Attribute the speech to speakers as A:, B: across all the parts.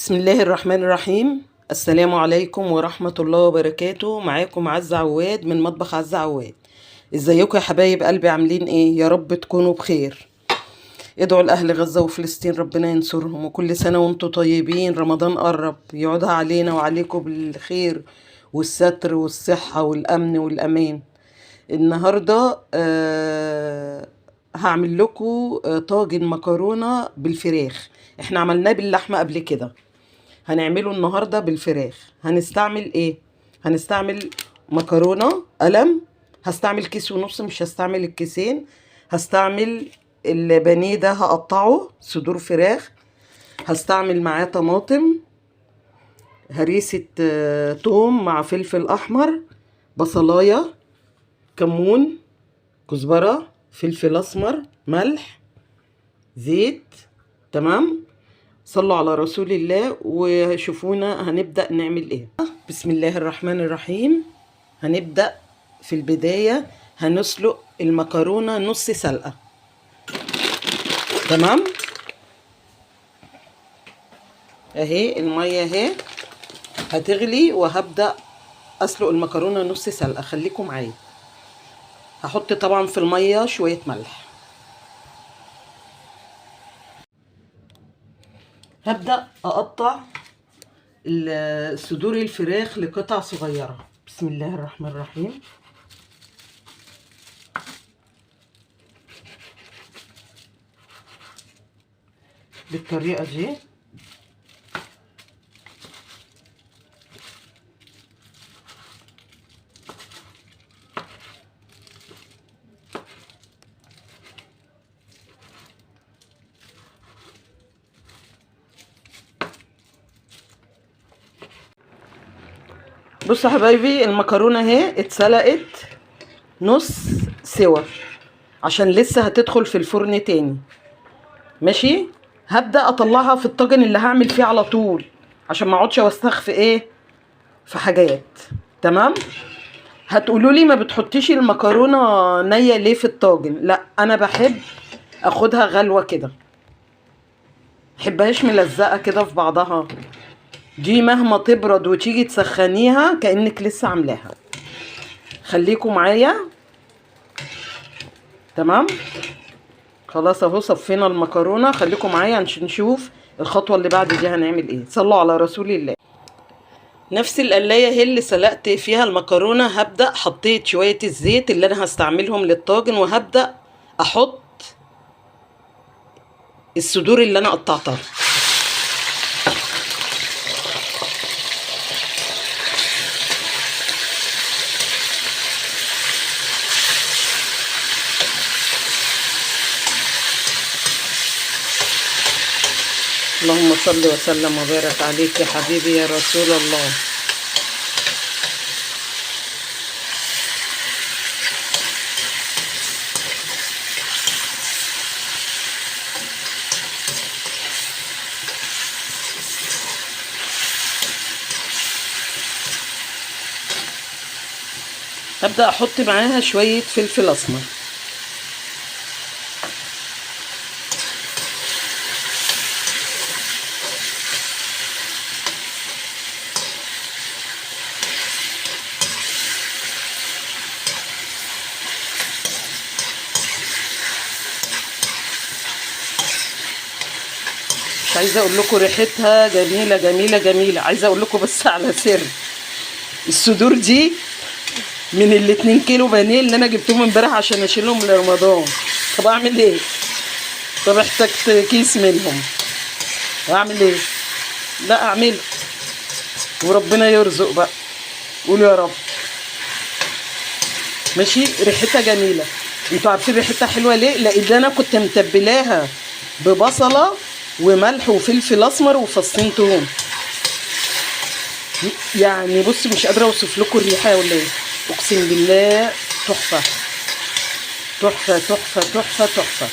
A: بسم الله الرحمن الرحيم. السلام عليكم ورحمة الله وبركاته. معاكم عزة عواد من مطبخ عزة عواد. ازيكم يا حبايب قلبي؟ عاملين ايه؟ يا رب تكونوا بخير. ادعوا لأهل غزة وفلسطين ربنا ينصرهم، وكل سنة وانتم طيبين. رمضان قرب، يعودها علينا وعليكم بالخير والستر والصحة والأمن والأمان. النهاردة هعمل لكم طاجن مكرونة بالفراخ. احنا عملناه باللحمة قبل كده، هنعمله النهارده بالفراخ. هنستعمل ايه؟ هنستعمل مكرونه قلم، هستعمل كيس ونص، مش هستعمل الكيسين. هستعمل البانيه ده هقطعه صدور فراخ. هستعمل معاه طماطم، هريسه توم مع فلفل احمر، بصلايه، كمون، كزبره، فلفل اسمر، ملح، زيت. تمام. صلوا على رسول الله وشوفونا هنبدأ نعمل ايه. بسم الله الرحمن الرحيم. هنبدأ في البداية هنسلق المكرونة نص سلقة. تمام. اهي المية اهي هتغلي، وهبدأ اسلق المكرونة نص سلقة. خليكم معايا. هحط طبعا في المية شوية ملح. هبدأ اقطع صدور الفراخ لقطع صغيرة. بسم الله الرحمن الرحيم. بالطريقة دي. بصوا يا حبايبي، المكرونه اهي اتسلقت نص سوا عشان لسه هتدخل في الفرن تاني. ماشي. هبدأ اطلعها في الطاجن اللي هعمل فيه على طول، عشان ما اقعدش اوسخ في ايه، في حاجات. تمام. هتقولوا لي ما بتحطيش المكرونه نيه ليه في الطاجن؟ لا، انا بحب اخدها غلوه كده، محبهاش ملزقه كده في بعضها. دي مهما تبرد وتيجي تسخنيها كأنك لسه عاملاها. خليكم معايا. تمام. خلاص اهو صفينا المكرونه. خليكم معايا عشان نشوف الخطوه اللي بعد دي هنعمل ايه. صلوا على رسول الله. نفس القلايه هي اللي سلقت فيها المكرونه. هبدا حطيت شويه الزيت اللي انا هستعملهم للطاجن، وهبدا احط الصدور اللي انا قطعتها. اللهم صل وسلم وبارك عليك يا حبيبي يا رسول الله. هبدأ احط معاها شوية فلفل اسمر. مش عايزه اقول لكم ريحتها جميله جميله جميله. عايزه اقول لكم بس على سر، الصدور دي من ال2 كيلو بانيه اللي انا جبتهم امبارح عشان اشيلهم لرمضان. طب اعمل ايه؟ طب احتجت كيس منهم، اعمل ايه؟ لا اعمل، وربنا يرزق بقى. قولوا يا رب. ماشي. ريحتها جميله. انتوا عارفين ريحتها حلوه ليه؟ لان انا كنت متبلاها ببصله وملح وفلفل اسمر وفصين توم. يعني بص، مش قادره اوصف لكم الريحه ولا ايه. اقسم بالله تحفه تحفه تحفه تحفه تحفه.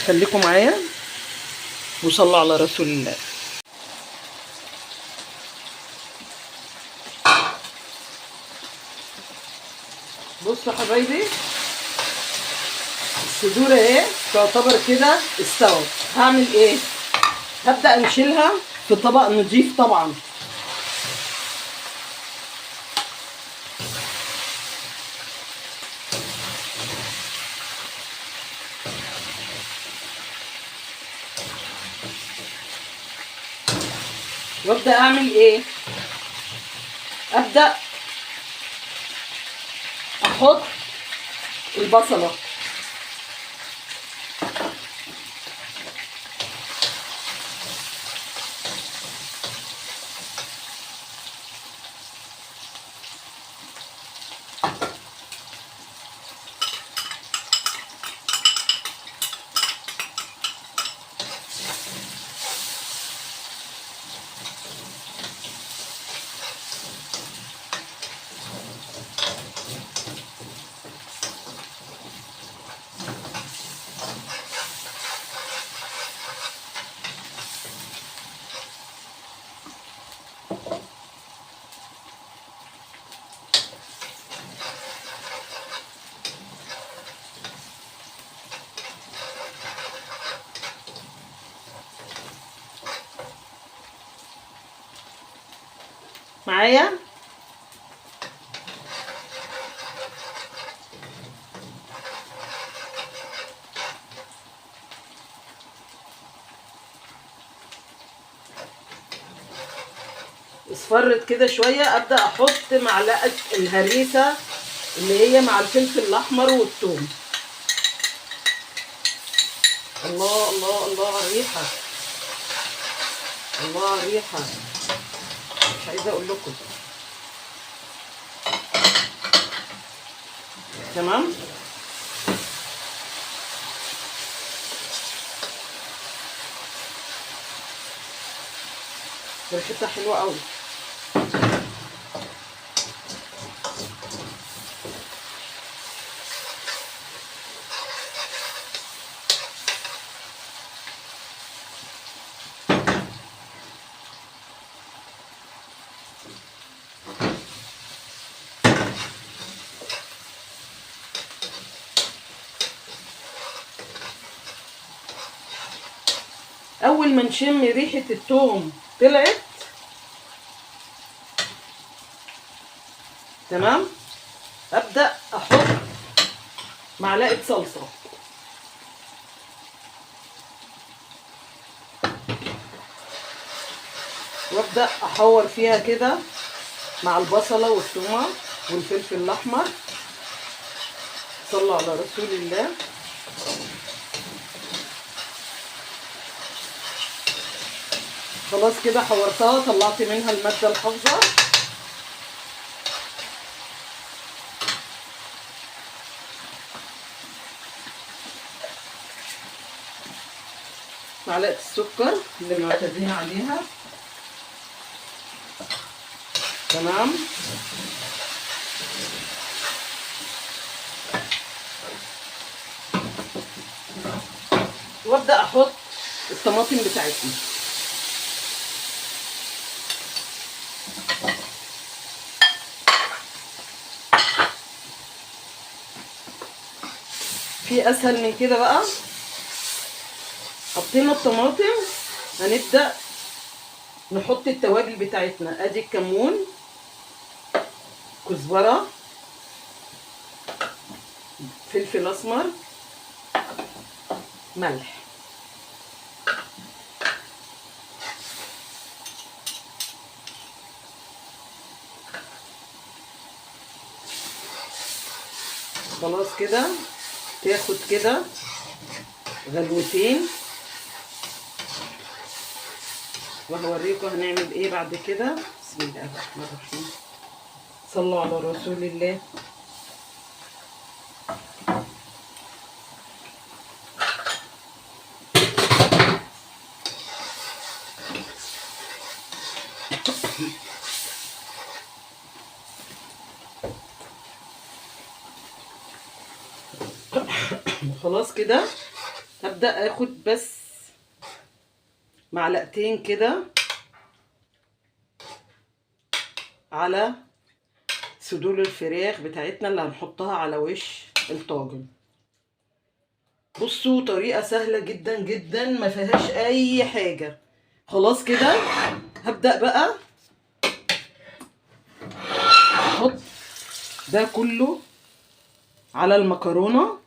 A: خليكم معايا وصلوا على رسول الله. بصوا يا حبايبي، الصدور اهي تعتبر كده استوت. هعمل ايه؟ هبدأ نشيلها في طبق نضيف طبعا. وابدأ اعمل ايه؟ ابدأ احط البصلة. معايا؟ اصفرت كده شويه، ابدا احط معلقه الهريسه اللي هي مع الفلفل الاحمر والثوم. الله الله الله على الريحه، الله على الريحه، مش عايزه اقول لكم. تمام. ريحتها حلوه قوي. اول ما نشم ريحه الثوم طلعت تمام، ابدا احط معلقه صلصه. وابدا احور فيها كده مع البصله والثومه والفلفل الاحمر. صلوا على رسول الله. خلاص كده حورتها، طلعت منها الماده الحافظه. معلقه السكر اللي معتادين عليها. تمام. وابدا احط الطماطم بتاعتنا. في اسهل من كده بقى؟ حطينا الطماطم، هنبدا نحط التوابل بتاعتنا. ادي الكمون، كزبره، فلفل اسمر، ملح. خلاص كده تاخد كده غلوتين، وهوريكم هنعمل ايه بعد كده. بسم الله الرحمن الرحيم. صلوا على رسول الله. خلاص كده هبدأ اخد بس معلقتين كده على صدور الفراخ بتاعتنا اللي هنحطها على وش الطاجن. بصوا طريقة سهلة جدا جدا، ما فيهاش اي حاجة. خلاص كده هبدأ بقى احط ده كله على المكرونة.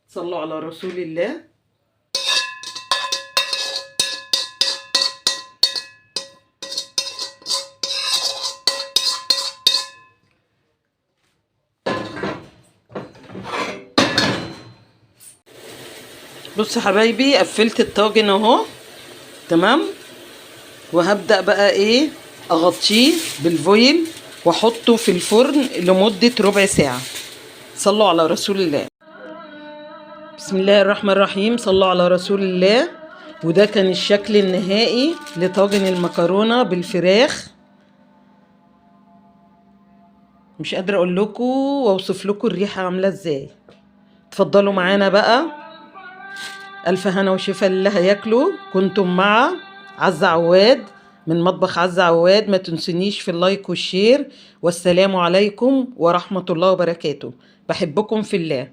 A: صلوا على رسول الله. بصوا حبايبي قفلت الطاجن اهو تمام، وهبدأ بقى ايه اغطيه بالفويل واحطه في الفرن لمدة ربع ساعة. صلوا على رسول الله. بسم الله الرحمن الرحيم، صلوا على رسول الله. وده كان الشكل النهائي لطاجن المكرونة بالفراخ. مش قادرة اقول لكم واوصف لكم الريحة عاملة ازاي. اتفضلوا معانا بقى. الف هنا وشفا اللي هياكلوا. كنتم مع عزة عواد من مطبخ عزة عواد. ما تنسونيش في اللايك والشير، والسلام عليكم ورحمة الله وبركاته. بحبكم في الله.